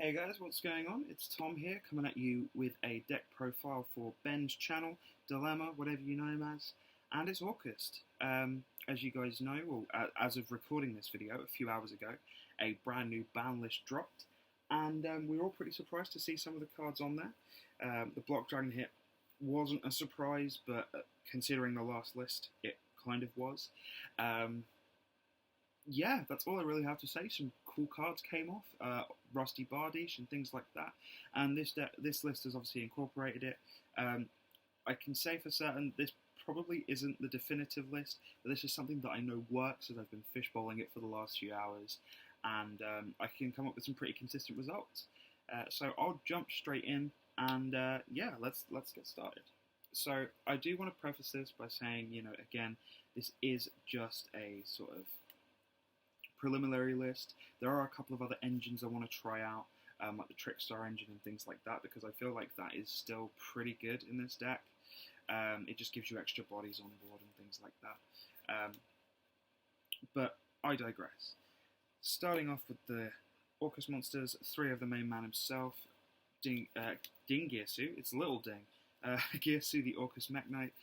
Hey guys, what's going on? It's Tom here, coming at you with a deck profile for Ben's channel, Dilemma, whatever you know him as, and it's Orcust. As you guys know, well, as of recording this video a few hours ago, a brand new ban list dropped, and we were all pretty surprised to see some of the cards on there. The Block Dragon hit wasn't a surprise, but considering the last list, it kind of was. Yeah, that's all I really have to say. Some cool cards came off, Rusty Bardiche and things like that, and this list has obviously incorporated it. I can say for certain this probably isn't the definitive list, but this is something that I know works, as I've been fishbowling it for the last few hours, and I can come up with some pretty consistent results. So I'll jump straight in, and yeah, let's get started. So I do want to preface this by saying, again, this is just a sort of preliminary list. There are a couple of other engines I want to try out, like the Trickstar engine and things like that, because I feel like that is still pretty good in this deck. It just gives you extra bodies on board and things like that. But I digress. Starting off with the Orcust monsters, 3 of the main man himself, Ding Gearsu, it's Little Ding. Gearsu, the Orcust Mech Knight,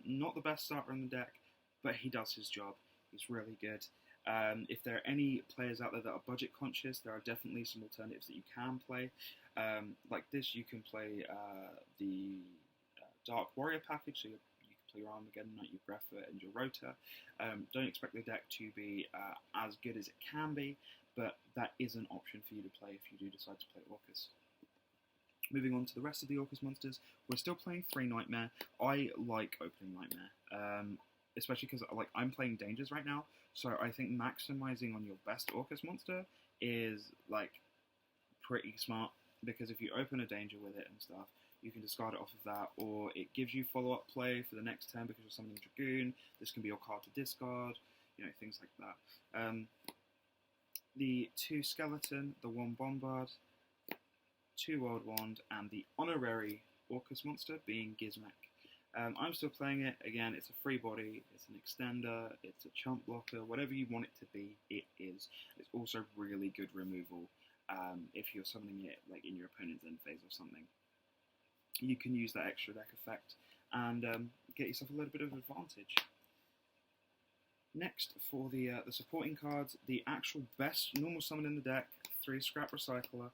not the best starter in the deck, but he does his job. He's really good. If there are any players out there that are budget conscious, there are definitely some alternatives that you can play. Like this, you can play the Dark Warrior package, so you can play your Armageddon Knight, your Greffa, and your Rota. Don't expect the deck to be as good as it can be, but that is an option for you to play if you do decide to play Orcust. Moving on to the rest of the Orcust monsters, we're still playing 3 Nightmare. I like opening Nightmare. Especially because I'm playing Dangers right now, so I think maximizing on your best Orcust monster is pretty smart, because if you open a Danger with it and stuff, you can discard it off of that, or it gives you follow-up play for the next turn because you're summoning Dragoon. This can be your card to discard, things like that. The 2 Skeleton, the 1 Bombard, 2 World Wand, and the honorary Orcust monster being Gizmek. I'm still playing it. Again, it's a free body, it's an extender, it's a chump blocker, whatever you want it to be, it is. It's also really good removal if you're summoning it in your opponent's end phase or something. You can use that extra deck effect and get yourself a little bit of advantage. Next, for the supporting cards, the actual best normal summon in the deck, 3 Scrap Recycler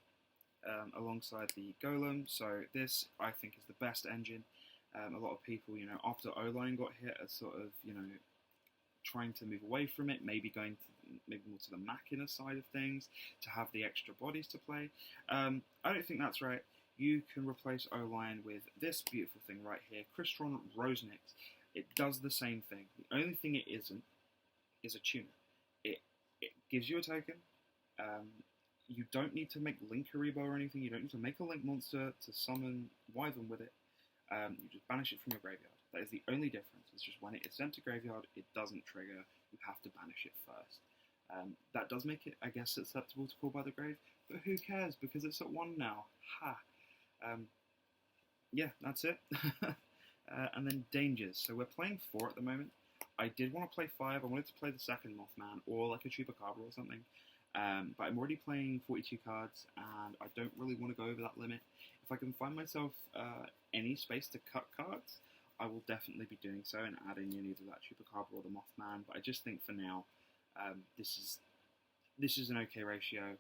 alongside the Golem. So this, I think, is the best engine. A lot of people, after O-Line got hit, are sort of, trying to move away from it, maybe going maybe more to the Machina side of things, to have the extra bodies to play. I don't think that's right. You can replace O-Line with this beautiful thing right here, Crystron Rosenix. It does the same thing. The only thing it isn't is a tuner. It gives you a token. You don't need to make Link Karibo or anything. You don't need to make a Link monster to summon Wyvern with it. You just banish it from your graveyard. That is the only difference. It's just when it is sent to graveyard, it doesn't trigger. You have to banish it first. That does make it, I guess, acceptable to call by the grave, but who cares, because it's at 1 now. Ha! Yeah, that's it. And then Dangers. So we're playing 4 at the moment. I did want to play 5. I wanted to play the second Mothman, or like a Chupacabra or something. But I'm already playing 42 cards, and I don't really want to go over that limit. If I can find myself any space to cut cards, I will definitely be doing so and adding in either that Chupacabra or the Mothman. But I just think for now, this is an okay ratio.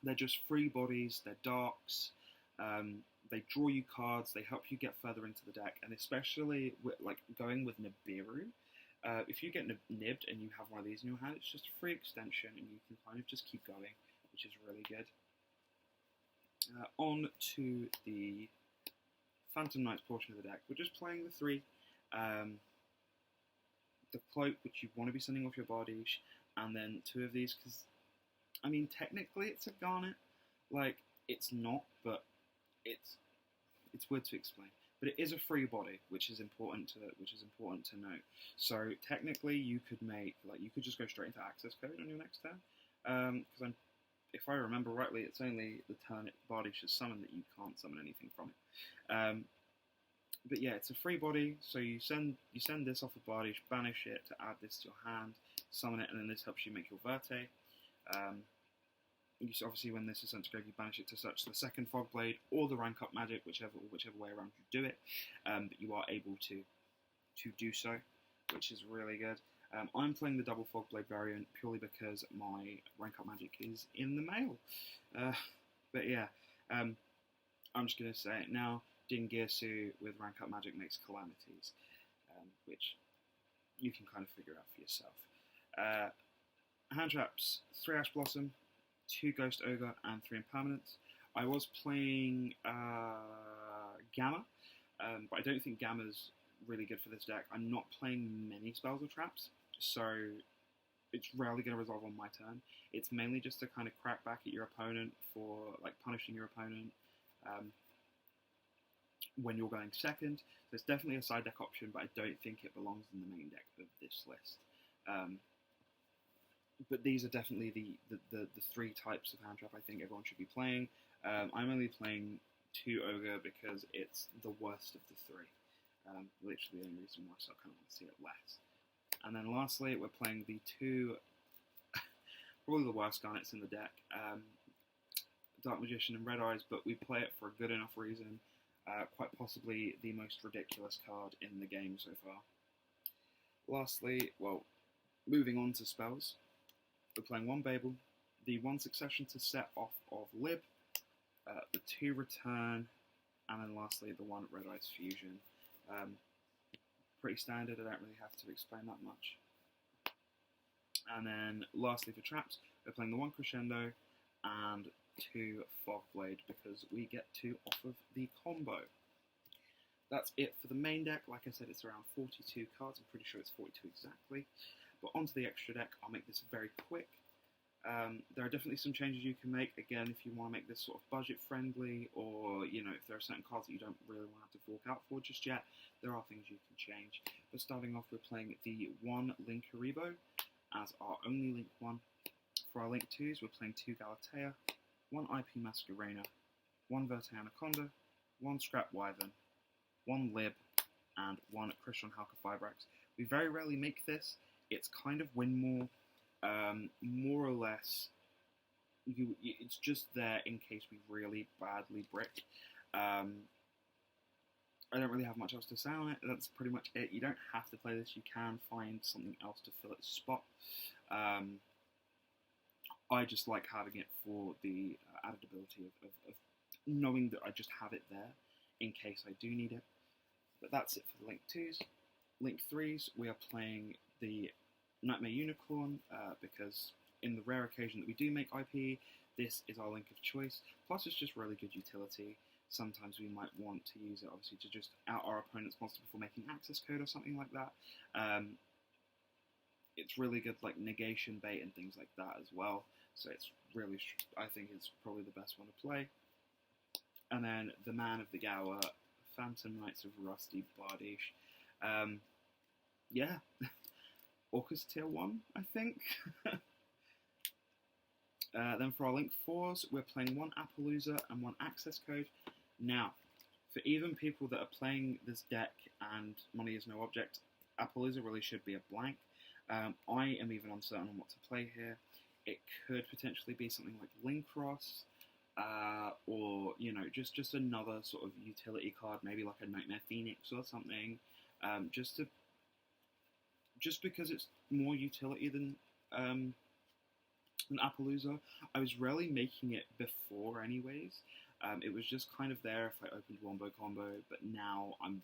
They're just free bodies. They're darks. They draw you cards. They help you get further into the deck, and especially with, going with Nibiru. If you get nibbed and you have one of these in your hand, it's just a free extension, and you can kind of just keep going, which is really good. On to the Phantom Knights portion of the deck. We're just playing the 3. The Cloak, which you want to be sending off your Bardiche, and then 2 of these, because, technically it's a Garnet. It's not, but it's weird to explain. But it is a free body, which is important to note. So technically, you could you could just go straight into access code on your next turn. Because if I remember rightly, it's only the turn Bardiche is summoned that you can't summon anything from it. But yeah, it's a free body. So you send this off of Bardiche, banish it to add this to your hand, summon it, and then this helps you make your Verte. obviously when this is sent to grave, you banish it to search the second Fog Blade or the rank up magic, whichever way around you do it. But you are able to do so, which is really good. I'm playing the double Fog Blade variant purely because my rank up magic is in the mail. But yeah, I'm just going to say it now. Dingirsu with rank up magic makes calamities, which you can kind of figure out for yourself. Hand traps: 3 Ash Blossom, 2 Ghost Ogre, and 3 Impermanence. I was playing Gamma, but I don't think Gamma's really good for this deck. I'm not playing many spells or traps, so it's rarely going to resolve on my turn. It's mainly just to kind of crack back at your opponent for like punishing your opponent when you're going second. So it's definitely a side deck option, but I don't think it belongs in the main deck of this list. But these are definitely the 3 types of hand trap I think everyone should be playing. I'm only playing 2 Ogre because it's the worst of the 3. Literally the only reason why, so I kind of want to see it less. And then lastly, we're playing the 2, probably the worst garnets in the deck, Dark Magician and Red Eyes, but we play it for a good enough reason, quite possibly the most ridiculous card in the game so far. Lastly, well, moving on to spells, we're playing 1 Babel, the 1 Succession to set off of Lib, the 2 Return, and then lastly the 1 Red Eyes Fusion. Pretty standard, I don't really have to explain that much. And then lastly for traps, we're playing the 1 Crescendo and 2 Fog Blade because we get 2 off of the combo. That's it for the main deck. Like I said, it's around 42 cards. I'm pretty sure it's 42 exactly. But onto the extra deck, I'll make this very quick. There are definitely some changes you can make. Again, if you want to make this sort of budget friendly, or if there are certain cards that you don't really want to have to fork out for just yet, there are things you can change. But starting off, we're playing the 1 Link Haribo as our only Link 1. For our Link 2s, we're playing 2 Galatea, 1 IP Masquerena, 1 Verte Anaconda, 1 Scrap Wyvern, 1 Lib, and 1 Christian Halka Fibrax. We very rarely make this. It's kind of win more or less. It's just there in case we really badly brick. I don't really have much else to say on it. That's pretty much it. You don't have to play this. You can find something else to fill its spot. I just like having it for the added ability of knowing that I just have it there in case I do need it. But that's it for the Link 2s. Link 3s, we are playing the Nightmare Unicorn because in the rare occasion that we do make IP, this is our link of choice. Plus it's just really good utility. Sometimes we might want to use it obviously to just out our opponent's monster before making access code or something like that. It's really good like negation bait and things like that as well. So it's really, I think it's probably the best one to play. And then the Man of the Gower, Phantom Knights of Rusty Bardiche. Yeah. Orcust tier 1, I think. Then for our Link 4s, we're playing 1 Appaloosa and 1 Access Code. Now, for even people that are playing this deck and money is no object, Appaloosa really should be a blank. I am even uncertain on what to play here. It could potentially be something like Linkross, or just another sort of utility card, maybe like a Nightmare Phoenix or something, just because it's more utility than Appaloosa. I was rarely making it before anyways. It was just kind of there if I opened Wombo Combo, but now I'm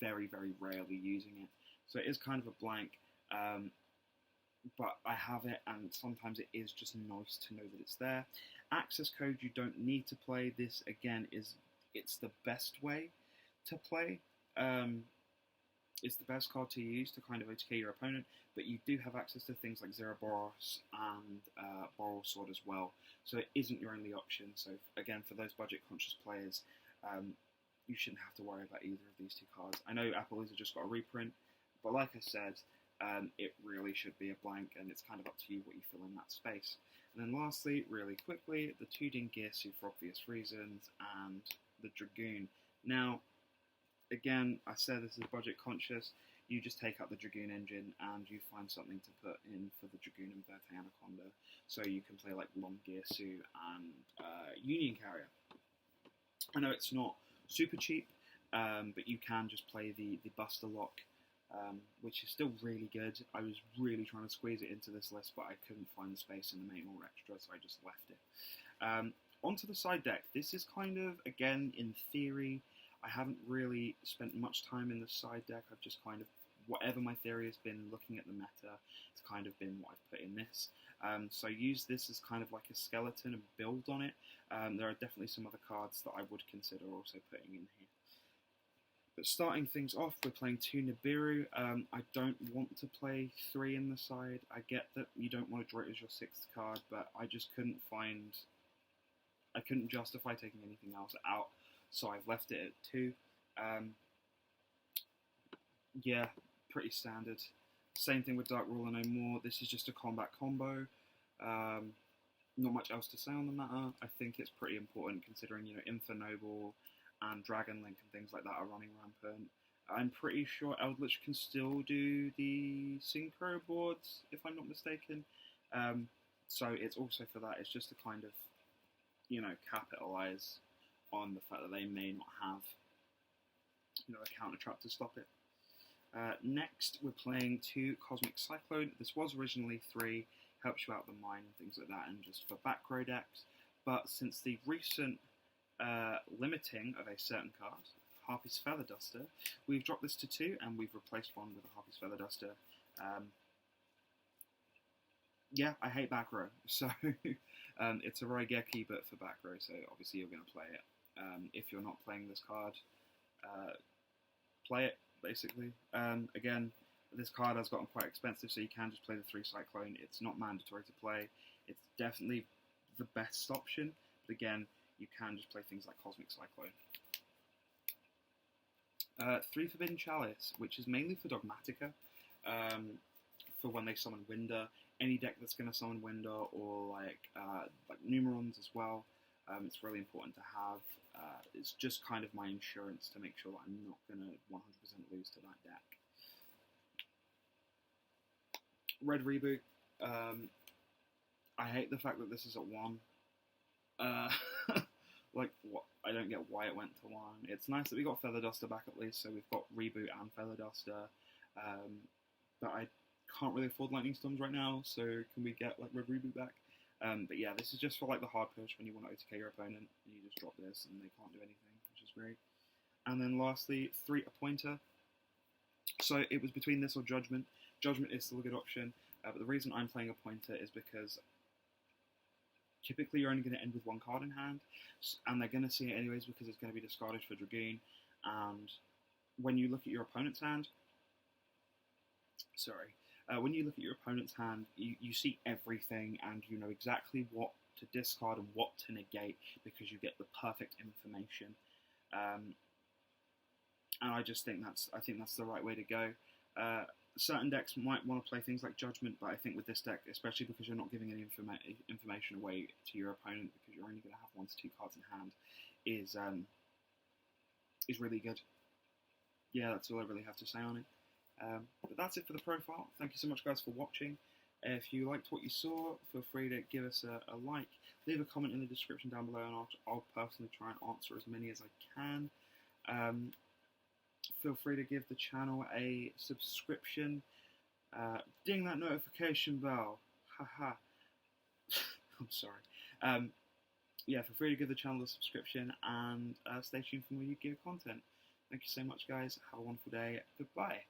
very, very rarely using it. So it is kind of a blank, but I have it, and sometimes it is just nice to know that it's there. Access Code you don't need to play. This, again, it's the best way to play. It's the best card to use to kind of OTK your opponent, but you do have access to things like Zeroboros and Boral Sword as well, so it isn't your only option. So again, for those budget-conscious players, you shouldn't have to worry about either of these 2 cards. I know Appaloosa just got a reprint, but like I said, it really should be a blank, and it's kind of up to you what you fill in that space. And then lastly, really quickly, the 2 Dingirsu for obvious reasons, and the Dragoon. Now, again, I said this is budget conscious. you just take out the Dragoon engine and you find something to put in for the Dragoon and Verte Anaconda. So you can play like Long Gearsu and Union Carrier. I know it's not super cheap, but you can just play the Buster Lock, which is still really good. I was really trying to squeeze it into this list, but I couldn't find the space in the main or extra, so I just left it. Onto the side deck. This is kind of, again, in theory, I haven't really spent much time in the side deck. I've just kind of, whatever my theory has been, looking at the meta, it's kind of been what I've put in this. So use this as kind of like a skeleton and build on it. There are definitely some other cards that I would consider also putting in here. But starting things off, we're playing 2 Nibiru. I don't want to play 3 in the side. I get that you don't want to draw it as your 6th card, but I just couldn't find... I couldn't justify taking anything else out, so I've left it at 2. Yeah, pretty standard. Same thing with Dark Ruler No More. This is just a combat combo. Not much else to say on the matter. I think it's pretty important considering, you know, Infernoble and Dragon Link and things like that are running rampant. I'm pretty sure Eldritch can still do the Synchro boards, if I'm not mistaken. So it's also for that. It's just to kind of, you know, capitalize on the fact that they may not have, you know, a counter trap to stop it. Next, we're playing 2 Cosmic Cyclone. This was originally 3, helps you out the mine and things like that, and just for back row decks. But since the recent limiting of a certain card, Harpy's Feather Duster, we've dropped this to 2, and we've replaced one with a Harpy's Feather Duster. Yeah, I hate back row, so it's a Raigeki, but for back row, so obviously you're going to play it. If you're not playing this card, play it, basically. Again, this card has gotten quite expensive, so you can just play the 3 Cyclone. It's not mandatory to play. It's definitely the best option, but again, you can just play things like Cosmic Cyclone. 3 Forbidden Chalice, which is mainly for Dogmatica, for when they summon Winder. Any deck that's going to summon Winder, or like Numerons as well, it's really important to have. It's just kind of my insurance to make sure that I'm not going to 100% lose to that deck. Red Reboot. I hate the fact that this is at 1. Like, what? I don't get why it went to 1. It's nice that we got Feather Duster back at least, so we've got Reboot and Feather Duster. But I can't really afford Lightning Storms right now, so can we get like Red Reboot back? But yeah, this is just for like the hard push when you want to OTK your opponent, and you just drop this and they can't do anything, which is great. And then lastly, 3 Appointer. So it was between this or Judgment. Judgment is still a good option, but the reason I'm playing Appointer is because typically you're only going to end with 1 card in hand, and they're going to see it anyways because it's going to be discarded for Dragoon. And when you look at your opponent's hand, when you look at your opponent's hand, you see everything, and you know exactly what to discard and what to negate because you get the perfect information. And I just think that's the right way to go. Certain decks might want to play things like Judgment, but I think with this deck, especially because you're not giving any information away to your opponent because you're only going to have 1 to 2 cards in hand, is really good. Yeah, that's all I really have to say on it. But that's it for the profile. Thank you so much, guys, for watching. If you liked what you saw, feel free to give us a like. Leave a comment in the description down below, and I'll personally try and answer as many as I can. Feel free to give the channel a subscription. Ding that notification bell. Haha. I'm sorry. Yeah, feel free to give the channel a subscription, and stay tuned for more Yu-Gi-Oh content. Thank you so much, guys. Have a wonderful day. Goodbye.